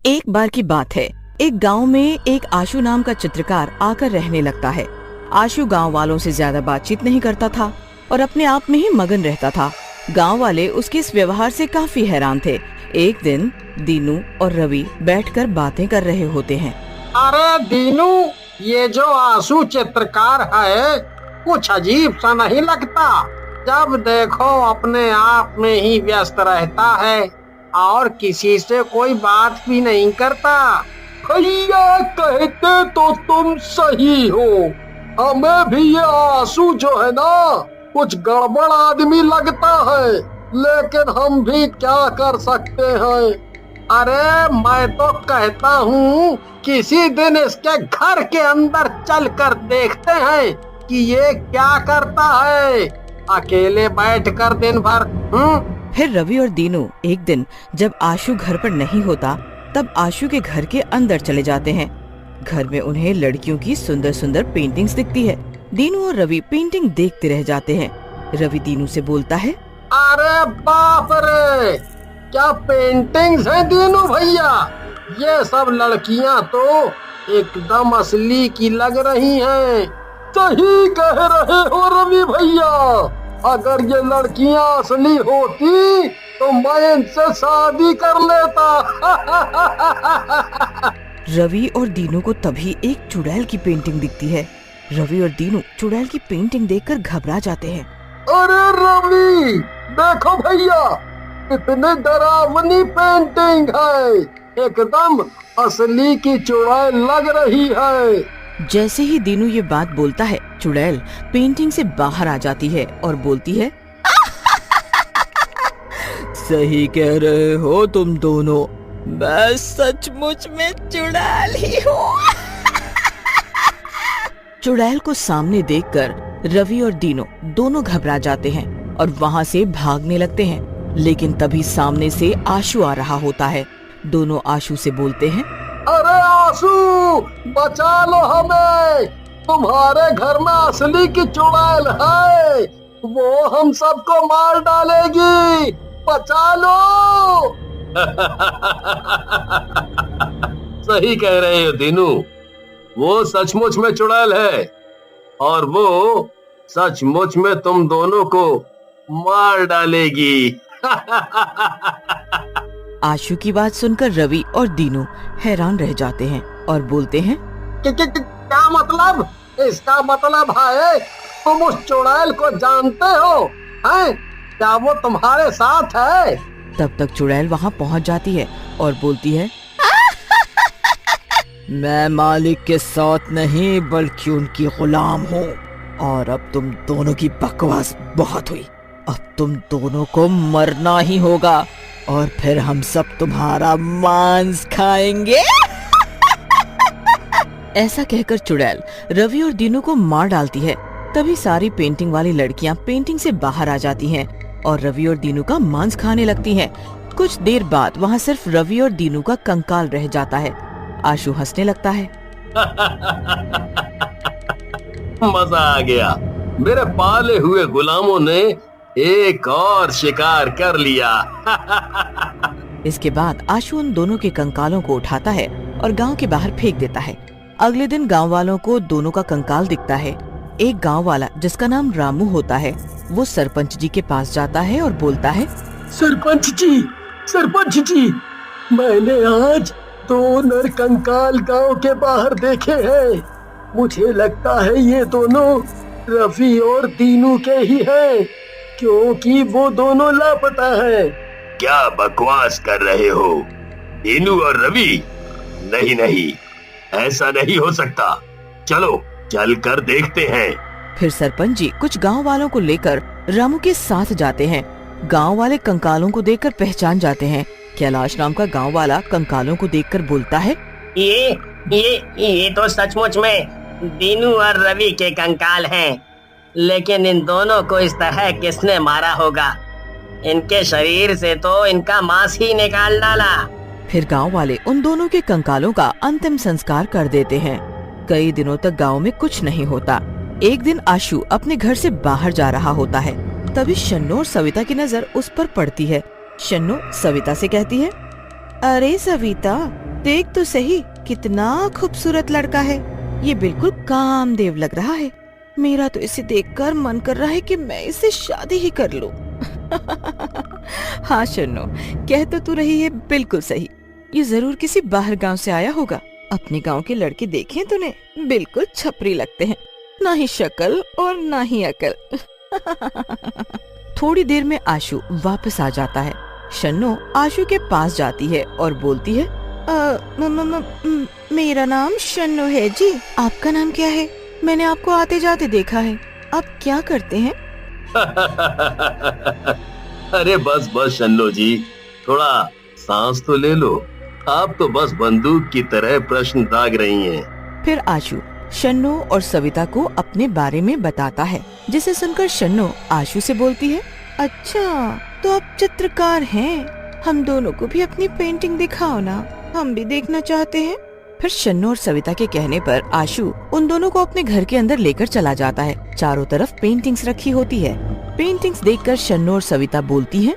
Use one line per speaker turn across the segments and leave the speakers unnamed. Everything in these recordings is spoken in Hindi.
एक बार की बात है, एक गांव में एक आशु नाम का चित्रकार आकर रहने लगता है। आशु गांव वालों से ज्यादा बातचीत नहीं करता था और अपने आप में ही मगन रहता था। गांव वाले उसके इस व्यवहार से काफी हैरान थे। एक दिन दीनू और रवि बैठकर बातें कर रहे होते हैं।
अरे दीनू, ये जो आशु चित्रकार है कुछ अजीब सा नहीं लगता? जब देखो अपने आप में ही व्यस्त रहता है और किसी से कोई बात भी नहीं करता।
भैया कहते तो तुम सही हो, हमें भी ये आशु जो है ना कुछ गड़बड़ आदमी लगता है, लेकिन हम भी क्या कर सकते हैं।
अरे मैं तो कहता हूँ किसी दिन इसके घर के अंदर चलकर देखते हैं कि ये क्या करता है, अकेले बैठकर दिन भर।
फिर रवि और दीनू एक दिन जब आशु घर पर नहीं होता तब आशु के घर के अंदर चले जाते हैं। घर में उन्हें लड़कियों की सुंदर सुंदर पेंटिंग्स दिखती है। दीनू और रवि पेंटिंग देखते रह जाते हैं। रवि दीनू से बोलता है,
अरे बाप रे, क्या पेंटिंग्स हैं दीनू भैया। ये सब लड़कियां तो एकदम असली की लग रही हैं।
सही कह रहे हो रवि भैया, अगर ये लड़कियां असली होती तो मैं इनसे शादी कर लेता।
रवि और दीनू को तभी एक चुड़ैल की पेंटिंग दिखती है। रवि और दीनू चुड़ैल की पेंटिंग देखकर घबरा जाते हैं।
अरे रवि, देखो भैया, इतनी डरावनी पेंटिंग है, एकदम असली की चुड़ैल लग रही है।
जैसे ही दीनू ये बात बोलता है, चुड़ैल पेंटिंग से बाहर आ जाती है और बोलती है,
सही कह रहे हो तुम दोनों, मैं सचमुच में चुड़ैल ही हूँ।
चुड़ैल को सामने देखकर रवि और दीनू दोनों घबरा जाते हैं और वहाँ से भागने लगते हैं। लेकिन तभी सामने से आशु आ रहा होता है। दोनों आशु से बोलते हैं,
अरे आशु, बचा लो हमें, तुम्हारे घर में असली की चुड़ैल है, वो हम सबको मार डालेगी, बचा लो।
सही कह रहे हो दीनू, वो सचमुच में चुड़ैल है और वो सचमुच में तुम दोनों को मार डालेगी।
आशु की बात सुनकर रवि और दीनू हैरान रह जाते हैं और बोलते हैं,
क्या मतलब? इसका मतलब है तुम उस चुड़ैल को जानते हो हैं? क्या वो तुम्हारे साथ है?
तब तक चुड़ैल वहाँ पहुँच जाती है और बोलती है,
मैं मालिक के साथ नहीं बल्कि उनकी गुलाम हूँ और अब तुम दोनों की बकवास बहुत हुई। अब तुम दोनों को मरना ही होगा और फिर हम सब तुम्हारा मांस खाएंगे।
ऐसा कहकर चुड़ैल रवि और दीनू को मार डालती है। तभी सारी पेंटिंग वाली लड़कियां पेंटिंग से बाहर आ जाती हैं और रवि और दीनू का मांस खाने लगती हैं। कुछ देर बाद वहाँ सिर्फ रवि और दीनू का कंकाल रह जाता है। आशु हंसने लगता है।
मजा आ गया, मेरे पाले हुए गुलामों ने एक और शिकार कर लिया।
इसके बाद आशु उन दोनों के कंकालों को उठाता है और गांव के बाहर फेंक देता है। अगले दिन गांव वालों को दोनों का कंकाल दिखता है। एक गांव वाला जिसका नाम रामू होता है, वो सरपंच जी के पास जाता है और बोलता है,
सरपंच जी, मैंने आज 2 नर कंकाल गांव के बाहर देखे हैं। मुझे लगता है ये दोनों रवि और दीनू के ही हैं, क्योंकि वो दोनों लापता हैं।
क्या बकवास कर रहे हो दीनू और रवि? नहीं, ऐसा नहीं हो सकता, चलो चल कर देखते हैं।
फिर सरपंच जी कुछ गांव वालों को लेकर रामू के साथ जाते हैं। गांव वाले कंकालों को देखकर पहचान जाते हैं। कैलाश नाम का गांव वाला कंकालों को देखकर बोलता है,
ये तो सचमुच में दीनू और रवि के कंकाल हैं, लेकिन इन दोनों को इस तरह किसने मारा होगा? इनके शरीर से तो इनका मांस ही निकाल डाला।
फिर गांव वाले उन दोनों के कंकालों का अंतिम संस्कार कर देते हैं। कई दिनों तक गांव में कुछ नहीं होता। एक दिन आशु अपने घर से बाहर जा रहा होता है। तभी शन्नू और सविता की नजर उस पर पड़ती है। शन्नू सविता से कहती है,
अरे सविता,
देख तो सही कितना खूबसूरत लड़का है। ये बिल्कुल कामदेव लग रहा है। मेरा तो इसे देखकर मन कर रहा है कि मैं इससे शादी ही कर लूं। हाँ शन्नो, कह तो तू रही है बिल्कुल सही। ये जरूर किसी बाहर गांव से आया होगा। अपने गांव के लड़के देखे तूने, बिल्कुल छपरी लगते हैं, ना ही शक्ल और ना ही अकल। थोड़ी देर में आशु वापस आ जाता है। शन्नो आशु के पास जाती है और बोलती है, मेरा नाम शन्नो है जी, आपका नाम क्या है? मैंने आपको आते जाते देखा है, आप क्या करते हैं?
अरे बस बस शन्नो जी, थोड़ा सांस तो ले लो। आप तो बस बंदूक की तरह प्रश्न दाग रही हैं।
फिर आशु शन्नो और सविता को अपने बारे में बताता है, जिसे सुनकर शन्नो आशु से बोलती है, अच्छा तो आप चित्रकार हैं, हम दोनों को भी अपनी पेंटिंग दिखाओ ना, हम भी देखना चाहते हैं। फिर शन्नो और सविता के कहने पर आशु उन दोनों को अपने घर के अंदर लेकर चला जाता है। चारों तरफ पेंटिंग्स रखी होती है। पेंटिंग्स देखकर शन्नो और सविता बोलती हैं,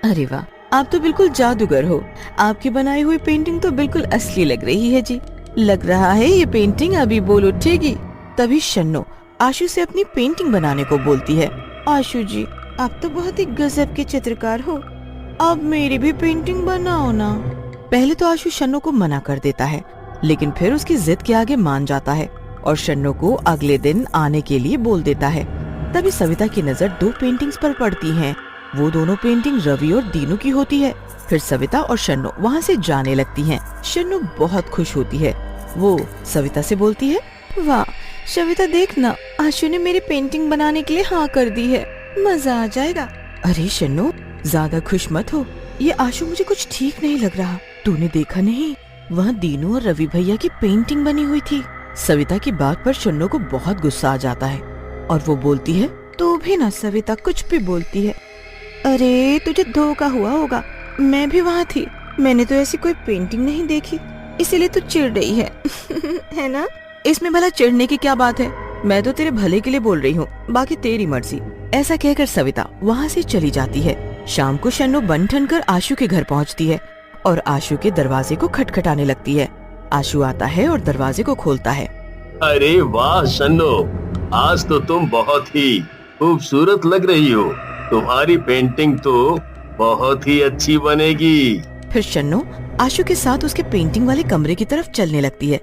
अरे वाह, आप तो बिल्कुल जादूगर हो। आपकी बनाई हुई पेंटिंग तो बिल्कुल असली लग रही है जी। लग रहा है ये पेंटिंग अभी बोल उठेगी। तभी शन्नो आशु से अपनी पेंटिंग बनाने को बोलती है। आशु जी, आप तो बहुत ही गजब के चित्रकार हो, आप मेरी भी पेंटिंग बनाओ ना। पहले तो आशु शन्नो को मना कर देता है, लेकिन फिर उसकी जिद के आगे मान जाता है और शन्नो को अगले दिन आने के लिए बोल देता है। तभी सविता की नजर दो पेंटिंग्स पर पड़ती है। वो दोनों पेंटिंग रवि और दीनू की होती है। फिर सविता और शन्नो वहाँ से जाने लगती हैं। शन्नो बहुत खुश होती है। वो सविता से बोलती है, वाह सविता, देखना आशु ने मेरी पेंटिंग बनाने के लिए हाँ कर दी है, मजा आ जाएगा। अरे शन्नो, ज्यादा खुश मत हो, ये आशु मुझे कुछ ठीक नहीं लग रहा। तूने देखा नहीं, वहाँ दीनू और रवि भैया की पेंटिंग बनी हुई थी। सविता की बात पर शन्नो को बहुत गुस्सा आ जाता है और वो बोलती है, तू भी ना सविता कुछ भी बोलती है। अरे तुझे धोखा हुआ होगा, मैं भी वहाँ थी, मैंने तो ऐसी कोई पेंटिंग नहीं देखी, इसीलिए तू चिढ़ रही है। है ना? इसमें भला चिढ़ने की क्या बात है, मैं तो तेरे भले के लिए बोल रही हूँ, बाकी तेरी मर्जी। ऐसा कहकर सविता वहाँ से चली जाती है। शाम को शन्नो बन ठन कर आशु के घर पहुँचती है और आशु के दरवाजे को खटखटाने लगती है। आशु आता है और दरवाजे को खोलता है।
अरे वाह शन्नो, आज तो तुम बहुत ही खूबसूरत लग रही हो। तुम्हारी पेंटिंग तो बहुत ही अच्छी बनेगी।
फिर शन्नो आशु के साथ उसके पेंटिंग वाले कमरे की तरफ चलने लगती है।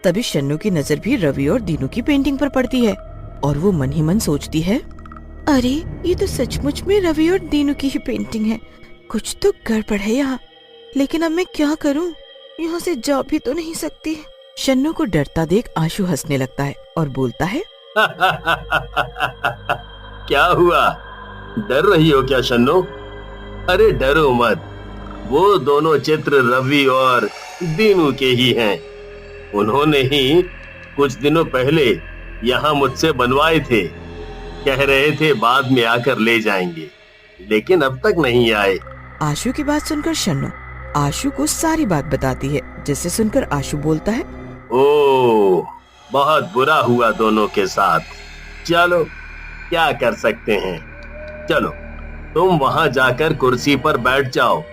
तभी शन्नो की नजर भी रवि और दीनू की पेंटिंग पर पड़ती है और वो मन ही मन सोचती है, अरे ये तो सचमुच में रवि और दीनू की ही पेंटिंग है, कुछ तो गड़बड़ है यहाँ। लेकिन अब मैं क्या करूँ, यहाँ से जा भी तो नहीं सकती। शन्नो को डरता देख आशु हंसने लगता है और बोलता है,
क्या हुआ, डर रही हो क्या शन्नो? अरे डरो मत, वो दोनों चित्र रवि और दीनू के ही हैं। उन्होंने ही कुछ दिनों पहले यहाँ मुझसे बनवाए थे। कह रहे थे बाद में आकर ले जाएंगे, लेकिन अब तक नहीं आए।
आशु की बात सुनकर शन्नो आशु को सारी बात बताती है, जिसे सुनकर आशु बोलता है,
ओह, बहुत बुरा हुआ दोनों के साथ। चलो क्या कर सकते हैं, चलो तुम वहाँ जाकर कुर्सी पर बैठ जाओ,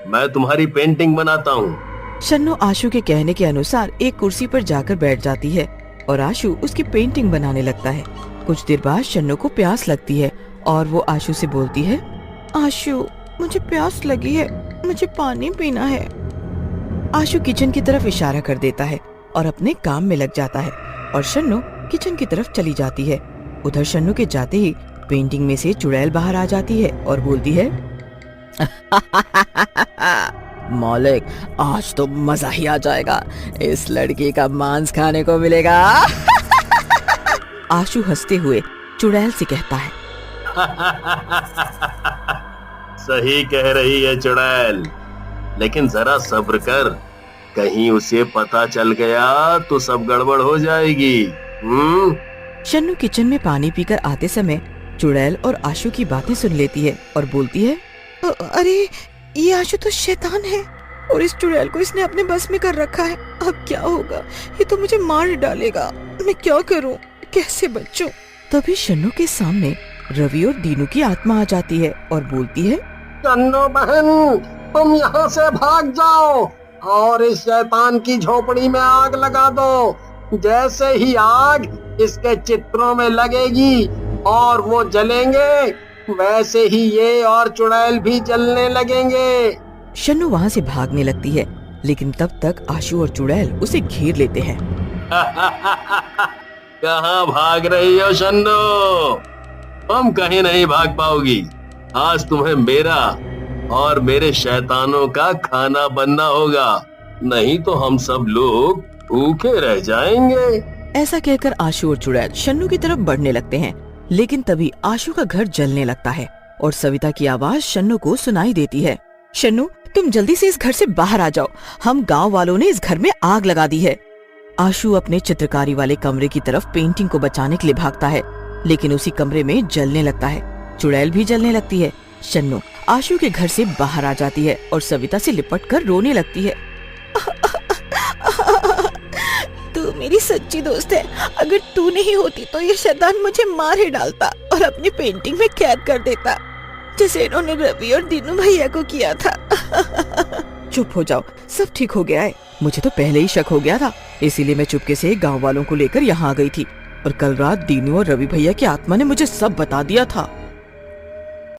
मैं तुम्हारी पेंटिंग बनाता हूँ।
शन्नो आशु के कहने के अनुसार एक कुर्सी पर जाकर बैठ जाती है और आशु उसकी पेंटिंग बनाने लगता है। कुछ देर बाद शन्नो को प्यास लगती है और वो आशु से बोलती है, आशु मुझे प्यास लगी है, मुझे पानी पीना है। आशु किचन की तरफ इशारा कर देता है और अपने काम में लग जाता है और शन्नो किचन की तरफ चली जाती है। उधर शन्नो के जाते ही पेंटिंग में से चुड़ैल बाहर आ जाती है और बोलती है,
मौलिक, आज तो मजा ही आ जाएगा, इस लड़की का मांस खाने को मिलेगा।
आशु हंसते हुए चुड़ैल से कहता है,
सही कह रही है चुड़ैल, लेकिन जरा सब्र कर, कहीं उसे पता चल गया तो सब गड़बड़ हो जाएगी।
शन्नु किचन में पानी पीकर आते समय चुड़ैल और आशु की बातें सुन लेती है और बोलती है, अरे ये आशु तो शैतान है और इस चुड़ैल को इसने अपने बस में कर रखा है। अब क्या होगा, ये तो मुझे मार डालेगा, मैं क्या करूं, कैसे बचूं? तभी शन्नु के सामने रवि और दीनू की आत्मा आ जाती है और बोलती है,
शन्नु बहन, तुम यहाँ से भाग जाओ, और इस शैतान की झोपड़ी में आग लगा दो। जैसे ही आग इसके चित्रों में लगेगी और वो जलेंगे, वैसे ही ये और चुड़ैल भी जलने लगेंगे।
शन्नू वहाँ से भागने लगती है, लेकिन तब तक आशु और चुड़ैल उसे घेर लेते हैं।
कहाँ भाग रही हो शन्नो? तुम कहीं नहीं भाग पाओगी। आज तुम्हें मेरा और मेरे शैतानों का खाना बनना होगा, नहीं तो हम सब लोग भूखे रह जाएंगे।
ऐसा कहकर आशु और चुड़ैल शन्नू की तरफ बढ़ने लगते हैं, लेकिन तभी आशु का घर जलने लगता है और सविता की आवाज शन्नू को सुनाई देती है। शन्नू, तुम जल्दी से इस घर से बाहर आ जाओ, हम गांव वालों ने इस घर में आग लगा दी है। आशु अपने चित्रकारी वाले कमरे की तरफ पेंटिंग को बचाने के लिए भागता है, लेकिन उसी कमरे में जलने लगता है। चुड़ैल भी जलने लगती है। शन्नू आशु के घर से बाहर आ जाती है और सविता से लिपटकर रोने लगती है। तू मेरी सच्ची दोस्त है। अगर तू नहीं होती तो ये शैतान मुझे मार ही डालता और अपनी पेंटिंग में कैद कर देता, जैसे इन्होंने रवि और दीनू भैया को किया था। चुप हो जाओ, सब ठीक हो गया है। मुझे तो पहले ही शक हो गया था, इसीलिए मैं चुपके से गांव वालों को लेकर यहाँ आ गई थी और कल रात दीनू और रवि भैया की आत्मा ने मुझे सब बता दिया था।